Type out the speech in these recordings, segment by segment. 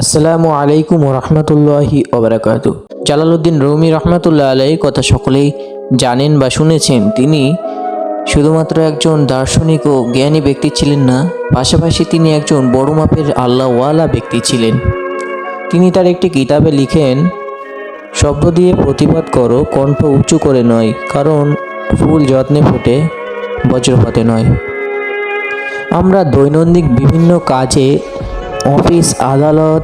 আসসালামু আলাইকুম রহমতুল্লাহি ওবারাকাতু। জালালউদ্দিন রুমি রহমতুল্লাহ আলাইহির কথা সকলেই জানেন বা শুনেছেন। তিনি শুধুমাত্র একজন দার্শনিক ও জ্ঞানী ব্যক্তি ছিলেন না, পাশাপাশি তিনি একজন বড় মাপের আল্লাহওয়ালা ব্যক্তি ছিলেন। তিনি তার একটি কিতাবে লিখেন, শব্দ দিয়ে প্রতিবাদ করো, কণ্ঠ উঁচু করে নয়, কারণ ফুল যত্নে ফোটে, বজ্রপাতে নয়। আমরা দৈনন্দিন বিভিন্ন কাজে, অফিস আদালত,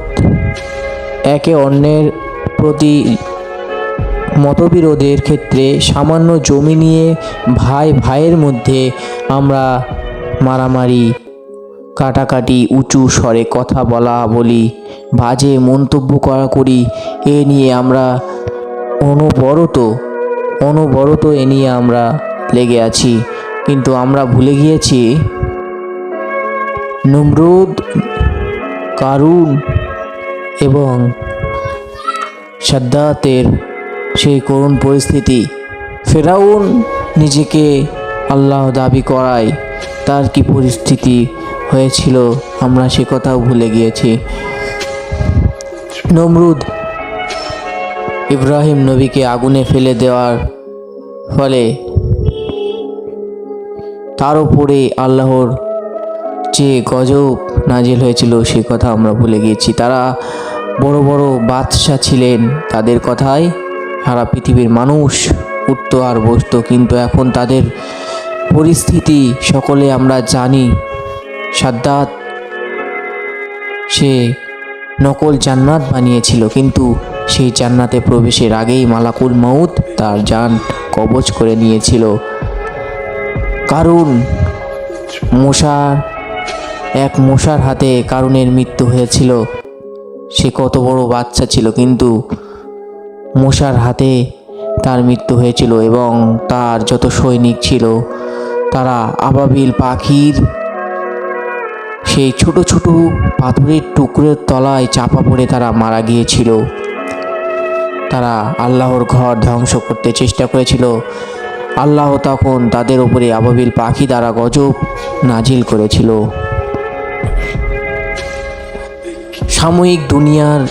একে অন্যের প্রতি মতবিরোধের ক্ষেত্রে, সামান্য জমি নিয়ে ভাই ভাইয়ের মধ্যে আমরা মারামারি, কাটাকাটি, উঁচু স্বরে কথা বলা বলি, বাজে মন্তব্য করি, এ নিয়ে আমরা অনবরত এ নিয়ে আমরা লেগে আছি। কিন্তু আমরা ভুলে গিয়েছি নমরুদ, কারুন এবং সাদ্দাতের সেই করুণ পরিস্থিতি। ফেরাউন নিজেকে আল্লাহ দাবি করায় তার কি পরিস্থিতি হয়েছিল আমরা সে কথাও ভুলে গিয়েছি। নমরুদ ইব্রাহিম নবীকে আগুনে ফেলে দেওয়ার ফলে তার উপরে আল্লাহর যে গজব নাজিল হয়েছিল সে কথা আমরা ভুলে গিয়েছি। তারা বড় বড় বাদশাহ ছিলেন, তাদের কথায় সারা পৃথিবীর মানুষ উঠত আর বসত, কিন্তু এখন তাদের পরিস্থিতি সকলে আমরা জানি। সাদ্দাত সে নকল জান্নাত বানিয়েছিল, কিন্তু সেই জান্নাতে প্রবেশের আগেই মালাকুল মউত তার জান কবজ করে নিয়েছিল। কারুন মশার হাতে কারুনের মৃত্যু হয়েছিল। সে কত বড় বাচ্চা ছিল, কিন্তু মশার হাতে তার মৃত্যু হয়েছিল। এবং তার যত সৈনিক ছিল তারা আবাবিল পাখির সেই ছোট ছোট পাথরের টুকরোর তলায় চাপা পড়ে তারা মারা গিয়েছিল। তারা আল্লাহর ঘর ধ্বংস করতে চেষ্টা করেছিল। আল্লাহ তখন তাদের উপরে আবাবিল পাখি দ্বারা গজব নাজিল করেছিল। সাময়িক দুনিয়ার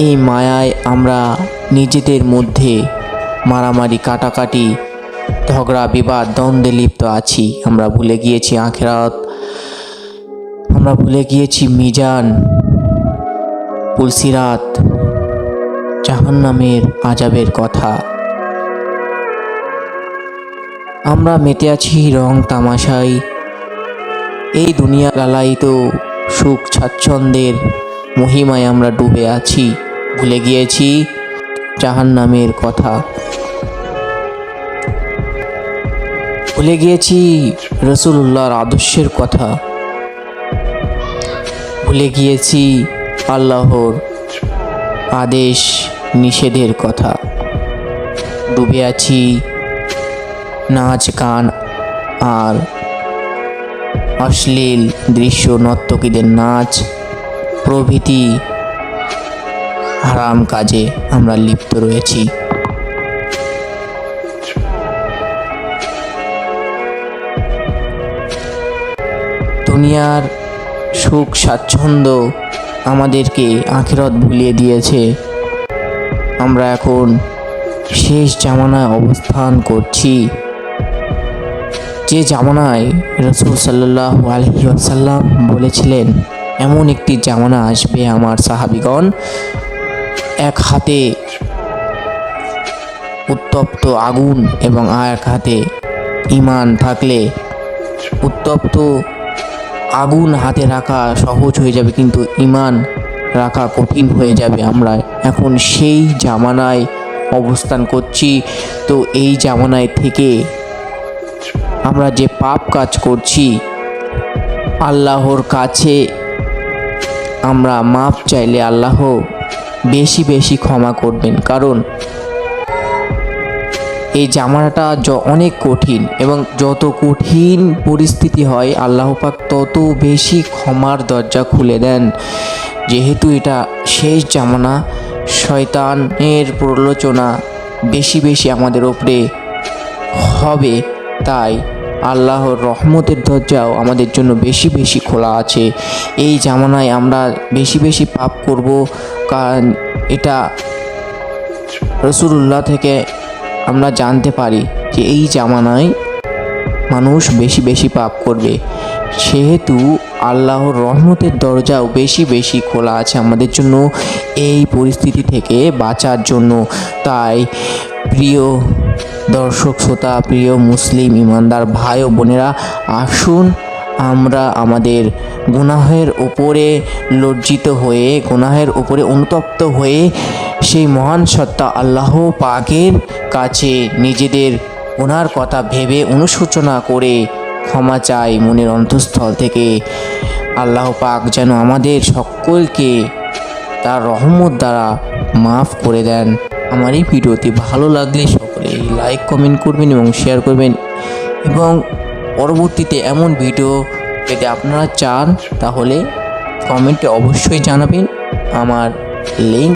এই মায়ায় আমরা নিজেদের মধ্যে মারামারি, কাটাকাটি, ঝগড়া, বিবাদ, দ্বন্দ্বে লিপ্ত আছি। আমরা ভুলে গিয়েছি আখিরাত, আমরা ভুলে গিয়েছি মিজান, পুলসিরাত, জাহান্নামের আযাবের কথা। আমরা মেতে আছি রং তামাশায়, এই দুনিয়া লালায়িত সুখ স্বাচ্ছন্দ্যের মহিমায় আমরা ডুবে আছি। ভুলে গিয়েছি জাহান্নামের কথা, ভুলে গিয়েছি রাসূলুল্লাহর আদর্শের কথা, ভুলে গিয়েছি আল্লাহর আদেশ নিষেধের কথা। ডুবে আছি নাচ গান আর অশ্লীল দৃশ্য, নর্তকীদের নাচ প্রভৃতি হারাম কাজে আমরা লিপ্ত রয়েছি। দুনিয়ার সুখ স্বাচ্ছন্দ্য আমাদেরকে আখিরাত ভুলিয়ে দিয়েছে। আমরা এখন শেষ জামানায় অবস্থান করছি, যে জামানায় রাসূল সাল্লাল্লাহু আলাইহি ওয়াসাল্লাম বলেছিলেন, এমন একটি জামানা আসবে আমার সাহাবীগণ, এক হাতে উত্তপ্ত আগুন এবং আর এক হাতে ঈমান থাকলে উত্তপ্ত আগুন হাতে রাখা সহজ হয়ে যাবে, কিন্তু ঈমান রাখা কঠিন হয়ে যাবে। আমরা এখন সেই জামানায় অবস্থান করছি। তো এই জামানায় থেকে আমরা যে পাপ কাজ করছি, আল্লাহর কাছে আমরা মাপ চাইলে আল্লাহ বেশি বেশি ক্ষমা করবেন। কারণ এই জামানাটা অনেক কঠিন, এবং যত কঠিন পরিস্থিতি হয় আল্লাহ পাক তত বেশি ক্ষমার দরজা খুলে দেন। যেহেতু এটা শেষ জামানা, শয়তানের প্ররোচনা বেশি বেশি আমাদের উপরে হবে, তাই আল্লাহর রহমতের দরজাও আমাদের জন্য বেশি বেশি খোলা আছে। এই জামানায় আমরা বেশি বেশি পাপ করব, কারণ এটা রাসূলুল্লাহ থেকে আমরা জানতে পারি যে এই জামানায় মানুষ বেশি বেশি পাপ করবে, সেহেতু আল্লাহর রহমতের দরজাও বেশি বেশি খোলা আছে আমাদের জন্য এই পরিস্থিতি থেকে বাঁচার জন্য। তাই প্রিয় দর্শক শ্রোতা, প্রিয় মুসলিম ইমানদার ভাই ও বোনেরা, আসুন আমরা আমাদের গুনাহের উপরে লজ্জিত হয়ে, গুনাহের উপরে অনুতপ্ত হয়ে সেই মহান সত্তা আল্লাহ পাকের কাছে নিজেদের গুনার কথা ভেবে অনুশোচনা করে ক্ষমা চাই মনের অন্তঃস্থল থেকে। আল্লাহ পাক যেন আমাদের সকলকে তার রহমত দ্বারা মাফ করে দেন। আমার এই ভিডিওটি ভালো লাগলে সকলেই লাইক কমেন্ট করবেন এবং শেয়ার করবেন, এবং পরবর্তীতে এমন ভিডিও যদি আপনারা চান তাহলে কমেন্টে অবশ্যই জানাবেন। আমার লিঙ্ক